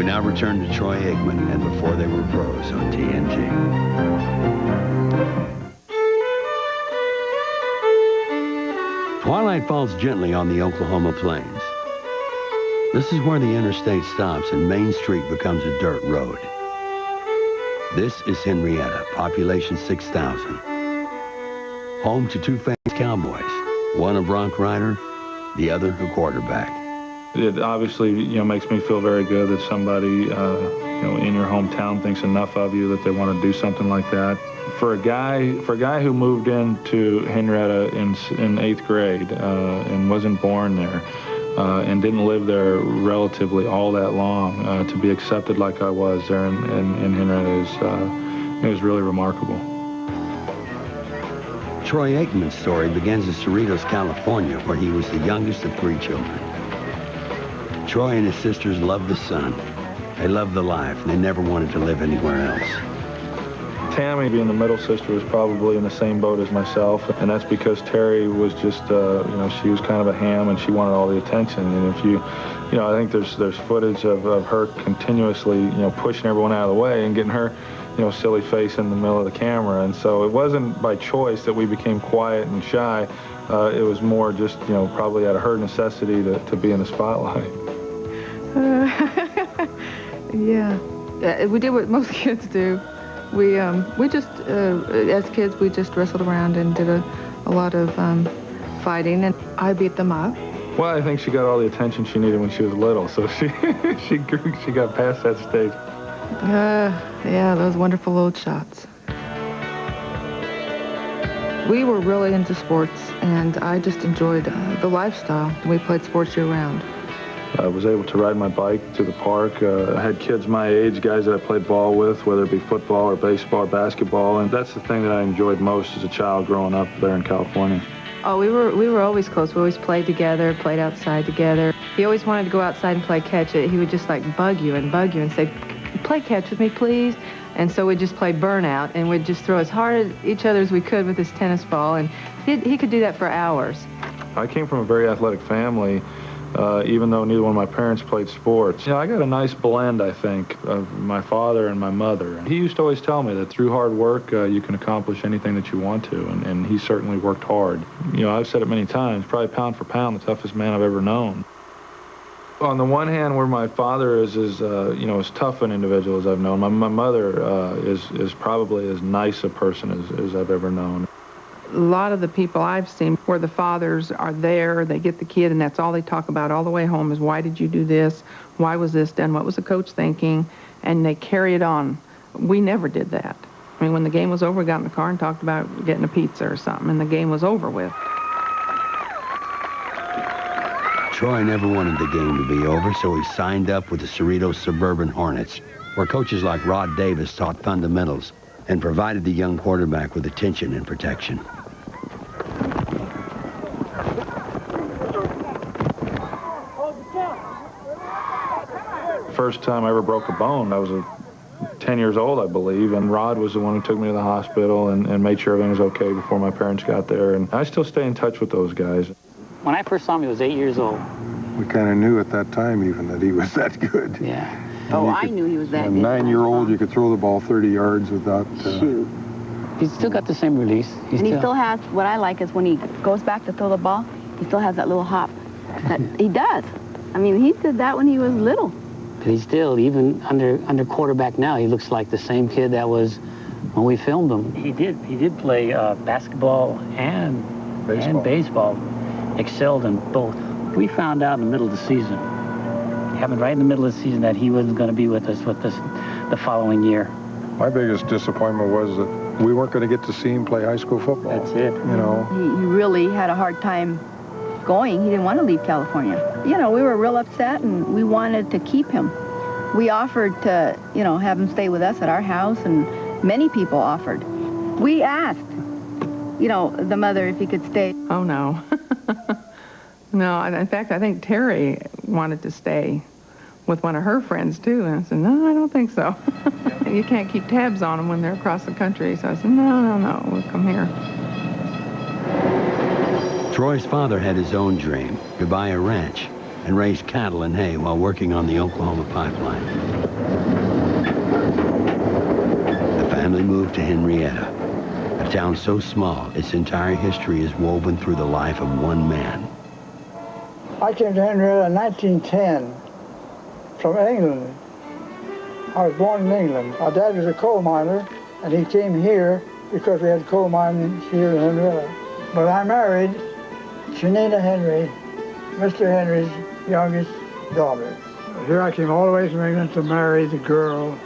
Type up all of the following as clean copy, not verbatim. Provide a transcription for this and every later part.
We now return to Troy Aikman and Before They Were Pros on TNT. Twilight falls gently on the Oklahoma plains. This is where the interstate stops and Main Street becomes a dirt road. This is Henryetta, population 6,000. Home to two famous Cowboys, one a bronc rider, the other a quarterback. It obviously, makes me feel very good that somebody, in your hometown thinks enough of you that they want to do something like that. For a guy who moved into Henryetta in 8th grade and wasn't born there and didn't live there relatively all that long, to be accepted like I was there in Henryetta is really remarkable. Troy Aikman's story begins in Cerritos, California, where he was the youngest of 3 children. Troy and his sisters loved the sun. They loved the life, and they never wanted to live anywhere else. Tammy, being the middle sister, was probably in the same boat as myself, and that's because Terry was just, she was kind of a ham, and she wanted all the attention. And if I think there's footage of her continuously, pushing everyone out of the way and getting her, silly face in the middle of the camera. And so it wasn't by choice that we became quiet and shy. It was more just, probably out of her necessity to be in the spotlight. Yeah, we did what most kids do. We just, as kids, we just wrestled around and did a lot of fighting, and I beat them up. Well, I think she got all the attention she needed when she was little, so she got past that stage. Yeah, those wonderful old shots. We were really into sports, and I just enjoyed the lifestyle. We played sports year-round. I was able to ride my bike to the park. I had kids my age, guys that I played ball with, whether it be football or baseball or basketball, and that's the thing that I enjoyed most as a child growing up there in California. Oh, we were always close. We always played together, played outside together. He always wanted to go outside and play catch. He would just bug you and say, "Play catch with me, please." And so we'd just play burnout, and we'd just throw as hard at each other as we could with his tennis ball, and he could do that for hours. I came from a very athletic family, even though neither one of my parents played sports. I got a nice blend, I think, of my father and my mother. He used to always tell me that through hard work, you can accomplish anything that you want to, and he certainly worked hard. I've said it many times, probably pound for pound, the toughest man I've ever known. On the one hand, where my father is as tough an individual as I've known, my mother is probably as nice a person as I've ever known. A lot of the people I've seen where the fathers are there, they get the kid, and that's all they talk about all the way home is, why did you do this? Why was this done? What was the coach thinking? And they carry it on. We never did that. I mean, when the game was over, we got in the car and talked about getting a pizza or something, and the game was over with. Troy never wanted the game to be over, so he signed up with the Cerritos Suburban Hornets, where coaches like Rod Davis taught fundamentals and provided the young quarterback with attention and protection. First time I ever broke a bone, I was 10 years old, I believe, and Rod was the one who took me to the hospital and made sure everything was okay before my parents got there, and I still stay in touch with those guys. When I first saw him, he was 8 years old. We kind of knew at that time even that he was that good. Yeah. Oh, I knew he was that good. A 9-year-old, you could throw the ball 30 yards without... Shoot. He's still got the same release. He still has, what I like is when he goes back to throw the ball, he still has that little hop. He does. I mean, he did that when he was little. But he's still, even under quarterback now, he looks like the same kid that was when we filmed him. He did play basketball and baseball. Excelled in both. We found out in the middle of the season, happened right in the middle of the season, that he wasn't going to be with us the following year. My biggest disappointment was that we weren't going to get to see him play high school football. That's it. He really had a hard time going. He didn't want to leave California. We were real upset, and we wanted to keep him. We offered to, have him stay with us at our house, and many people offered. We asked, the mother if he could stay. Oh, no. No, in fact, I think Terry wanted to stay with one of her friends, too. And I said, no, I don't think so. You can't keep tabs on them when they're across the country. So I said, no, we'll come here. Troy's father had his own dream, to buy a ranch and raise cattle and hay while working on the Oklahoma pipeline. moved to Henryetta, a town so small its entire history is woven through the life of one man. I came to Henryetta in 1910 from England. I was born in England. My dad was a coal miner, and he came here because we had coal mines here in Henryetta. But I married Shanita Henry, Mr. Henry's youngest daughter. Here I came all the way from England to marry the girl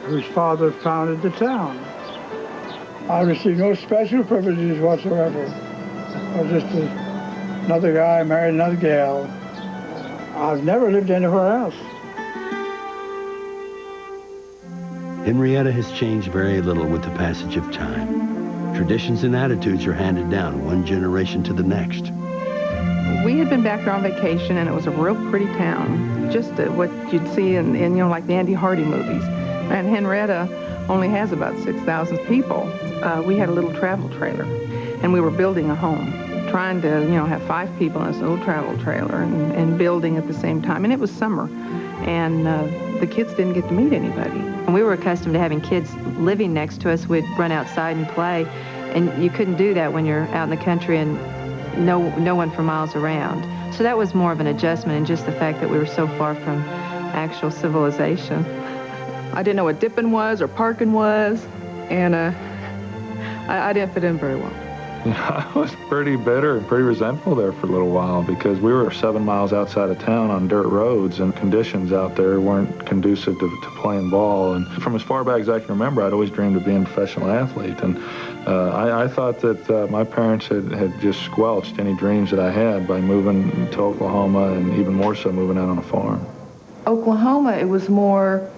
whose father founded the town. I received no special privileges whatsoever. I was just another guy married another gal. I've never lived anywhere else. Henryetta has changed very little with the passage of time. Traditions and attitudes are handed down one generation to the next. We had been back there on vacation, and it was a real pretty town, just what you'd see in you know, like the Andy Hardy movies. And Henryetta only has about 6,000 people. We had a little travel trailer, and we were building a home, trying to, you know, have 5 people in this little travel trailer and building at the same time. And it was summer, and the kids didn't get to meet anybody. And we were accustomed to having kids living next to us. We'd run outside and play, and you couldn't do that when you're out in the country and no one for miles around. So that was more of an adjustment, and just the fact that we were so far from actual civilization. I didn't know what dipping was or parking was, and I didn't fit in very well. I was pretty bitter and pretty resentful there for a little while because we were 7 miles outside of town on dirt roads, and conditions out there weren't conducive to playing ball. And from as far back as I can remember, I'd always dreamed of being a professional athlete. And I thought that my parents had just squelched any dreams that I had by moving to Oklahoma, and even more so moving out on a farm. Oklahoma, it was more,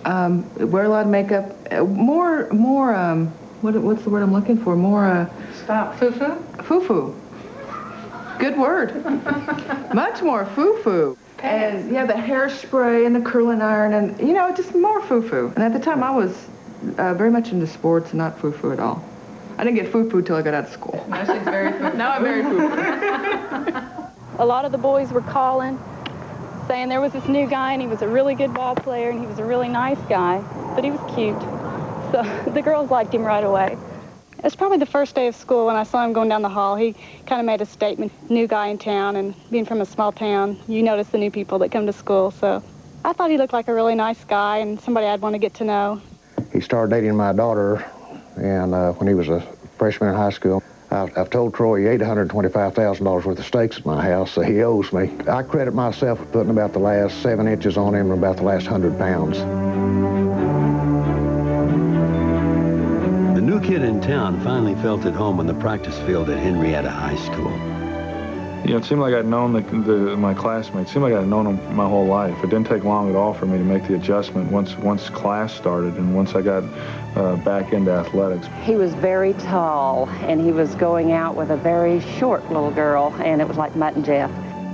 wear a lot of makeup, what's the word I'm looking for? More, Stop. Foo-foo? Foo-foo. Good word. Much more foo-foo. And yeah, the hairspray and the curling iron and, you know, just more foo-foo. And at the time I was very much into sports and not foo-foo at all. I didn't get foo-foo till I got out of school. Now she's very foo-foo. Now I'm very foo-foo. A lot of the boys were calling, saying there was this new guy and he was a really good ball player and he was a really nice guy, but he was cute. So the girls liked him right away. It was probably the first day of school when I saw him going down the hall. He kind of made a statement, new guy in town, and being from a small town, you notice the new people that come to school. So I thought he looked like a really nice guy and somebody I'd want to get to know. He started dating my daughter, and when he was a freshman in high school, I've told Troy he ate $125,000 worth of steaks at my house, so he owes me. I credit myself with putting about the last 7 inches on him and about the last 100 pounds. The new kid in town finally felt at home on the practice field at Henryetta High School. You know, it seemed like I'd known my classmates. It seemed like I'd known them my whole life. It didn't take long at all for me to make the adjustment once class started and once I got back into athletics. He was very tall, and he was going out with a very short little girl, and it was like Mutt and Jeff.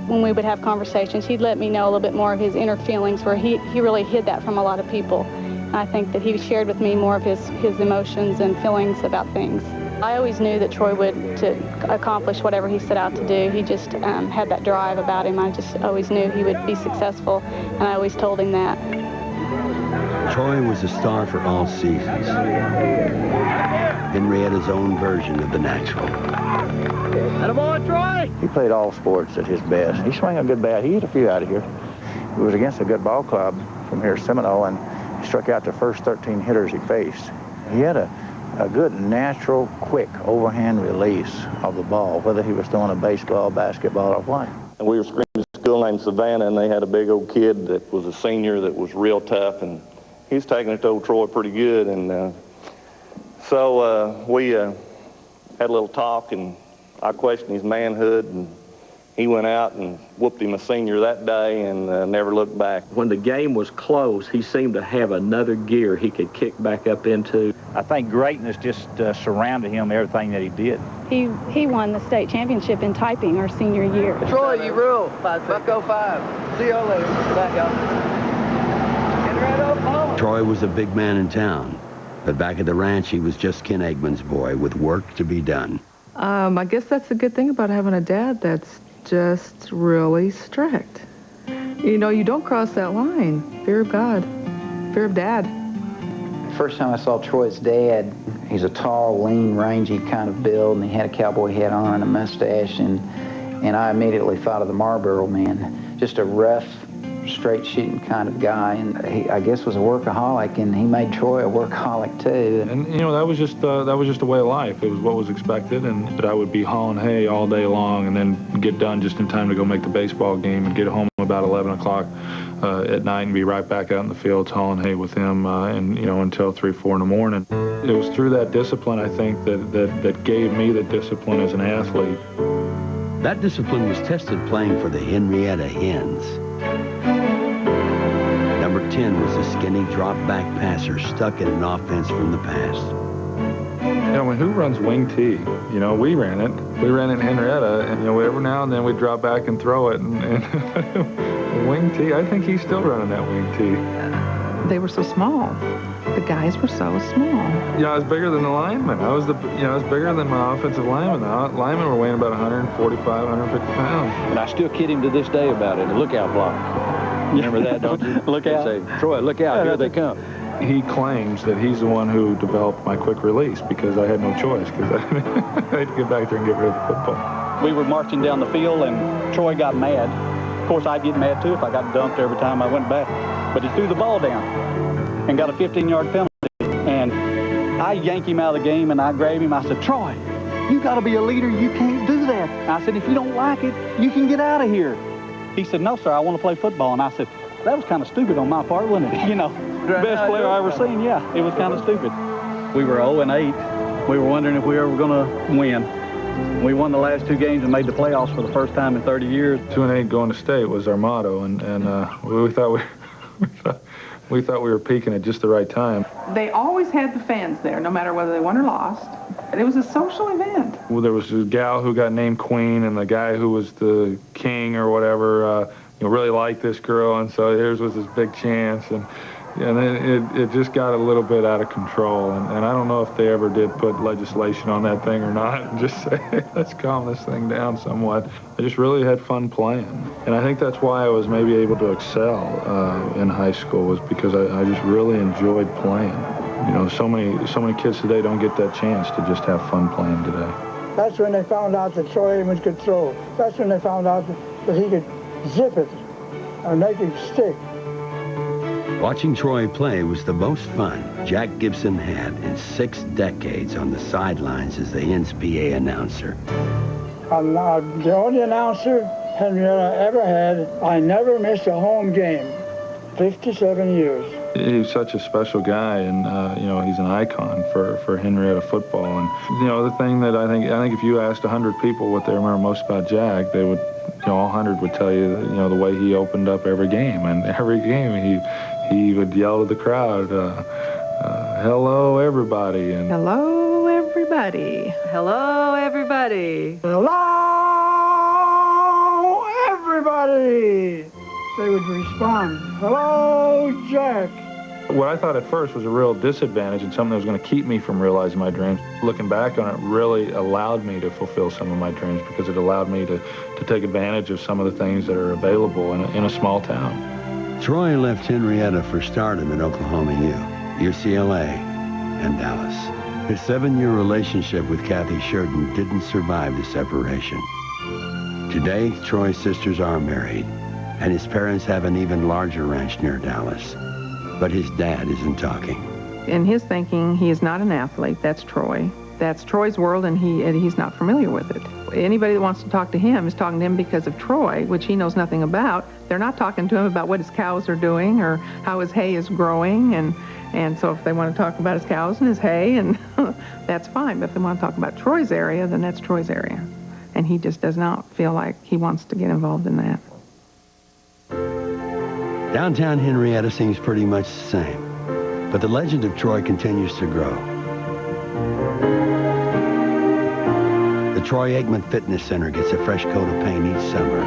When we would have conversations, he'd let me know a little bit more of his inner feelings, where he really hid that from a lot of people. And I think that he shared with me more of his emotions and feelings about things. I always knew that Troy would accomplish whatever he set out to do. He just had that drive about him. I just always knew he would be successful, and I always told him that. Troy was a star for all seasons. Henrietta's own version of the natural. Attaboy, Troy! He played all sports at his best. He swung a good bat. He hit a few out of here. He was against a good ball club from here, Seminole, and he struck out the first 13 hitters he faced. He had a good, natural, quick overhand release of the ball, whether he was throwing a baseball, basketball, or what. And we were screaming at a school named Savannah, and they had a big old kid that was a senior that was real tough, and he was taking it to old Troy pretty good. And so we had a little talk, and I questioned his manhood, and he went out and whooped him a senior that day and never looked back. When the game was close, he seemed to have another gear he could kick back up into. I think greatness just surrounded him, everything that he did. He won the state championship in typing our senior year. Troy, you rule. Bucko 5. See you later. Back up. Troy was a big man in town, but back at the ranch, he was just Ken Aikman's boy with work to be done. I guess that's the good thing about having a dad that's just really strict. You know, you don't cross that line. Fear of God. Fear of Dad. First time I saw Troy's dad, he's a tall, lean, rangy kind of build, and he had a cowboy hat on and a mustache, and I immediately thought of the Marlboro Man. Just a rough, straight-shooting kind of guy, and he, I guess, was a workaholic, and he made Troy a workaholic too. And you know, that was just a way of life. It was what was expected, and that I would be hauling hay all day long, and then get done just in time to go make the baseball game, and get home about 11 o'clock at night, and be right back out in the fields hauling hay with him, and you know, until 3, 4 in the morning. It was through that discipline, I think, that gave me the discipline as an athlete. That discipline was tested playing for the Henryetta Hens. Number 10 was a skinny drop-back passer stuck in an offense from the past. You know, who runs wing T? You know, we ran it. We ran it in Henryetta, and you know, every now and then we'd drop back and throw it, and wing T, I think he's still running that wing T. They were so small. The guys were so small. Yeah, I was bigger than the lineman. I was bigger than my offensive lineman. The linemen were weighing about 145, 150 pounds. And I still kid him to this day about it, the lookout block. Remember that, don't you? Look out. Say, Troy, look out, here they come. He claims that he's the one who developed my quick release because I had no choice, because I had to get back there and get rid of the football. We were marching down the field, and Troy got mad. Of course, I'd get mad, too, if I got dumped every time I went back. But he threw the ball down and got a 15-yard penalty. And I yanked him out of the game, and I grabbed him. I said, Troy, you got to be a leader. You can't do that. I said, if you don't like it, you can get out of here. He said, no, sir, I want to play football. And I said, that was kind of stupid on my part, wasn't it? You know, best player I ever seen, yeah, it was kind of stupid. We were 0-8. We were wondering if we were going to win. We won the last 2 games and made the playoffs for the first time in 30 years. 2-8 going to state was our motto, and we thought we thought we were peaking at just the right time. They always had the fans there, no matter whether they won or lost. It was a social event. Well, there was a gal who got named queen, and the guy who was the king or whatever, you know, really liked this girl, and so here's was this big chance, and then it just got a little bit out of control, and I don't know if they ever did put legislation on that thing or not, and just say, hey, let's calm this thing down somewhat. I just really had fun playing, and I think that's why I was maybe able to excel in high school, was because I just really enjoyed playing. You know, so many kids today don't get that chance to just have fun playing today. That's when they found out that Troy Aikman could throw. That's when they found out that he could zip it and make it stick. Watching Troy play was the most fun Jack Gibson had in 6 decades on the sidelines as the Hens PA announcer. I'm the only announcer Henryetta ever had. I never missed a home game. 57 years. He's such a special guy, and you know, he's an icon for Henryetta football. And you know, the thing that I think if you asked 100 people what they remember most about Jack, they would, you know, all 100 would tell you that, you know, the way he opened up every game, and every game he would yell to the crowd, "Hello, everybody!" And hello, everybody. Hello, everybody. Hello, everybody. They would respond, hello, Jack. What I thought at first was a real disadvantage and something that was going to keep me from realizing my dreams. Looking back on it really allowed me to fulfill some of my dreams, because it allowed me to take advantage of some of the things that are available in a small town. Troy left Henryetta for stardom in Oklahoma U, UCLA, and Dallas. His 7-year relationship with CATHY SHURDEN didn't survive the separation. Today, Troy's sisters are married, and his parents have an even larger ranch near Dallas. But his dad isn't talking. In his thinking, he is not an athlete. That's Troy. That's Troy's world, and he's not familiar with it. Anybody that wants to talk to him is talking to him because of Troy, which he knows nothing about. They're not talking to him about what his cows are doing or how his hay is growing. And so if they want to talk about his cows and his hay, and that's fine. But if they want to talk about Troy's area, then that's Troy's area. And he just does not feel like he wants to get involved in that. Downtown Henryetta seems pretty much the same, but the legend of Troy continues to grow. The Troy Aikman Fitness Center gets a fresh coat of paint each summer.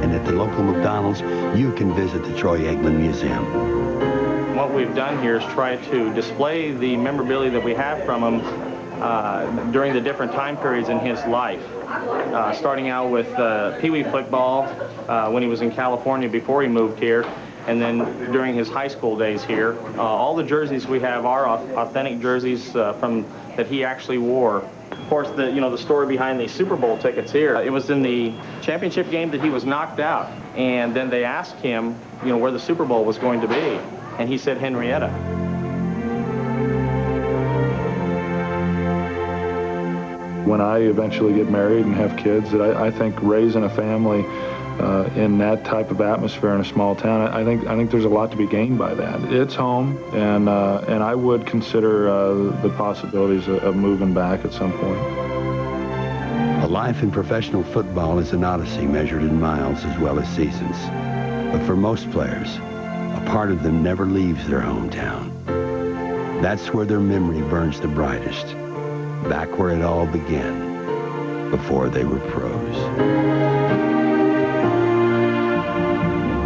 And at the local McDonald's, you can visit the Troy Aikman Museum. What we've done here is try to display the memorabilia that we have from him during the different time periods in his life. Starting out with Pee Wee football when he was in California before he moved here, and then during his high school days here. All the jerseys we have are authentic jerseys that he actually wore. Of course, the story behind the Super Bowl tickets here, it was in the championship game that he was knocked out, and then they asked him, where the Super Bowl was going to be, and he said Henryetta. When I eventually get married and have kids, I think raising a family in that type of atmosphere in a small town, I think there's a lot to be gained by that. It's home, and I would consider the possibilities of moving back at some point. A life in professional football is an odyssey measured in miles as well as seasons. But for most players, a part of them never leaves their hometown. That's where their memory burns the brightest, back where it all began, before they were pros.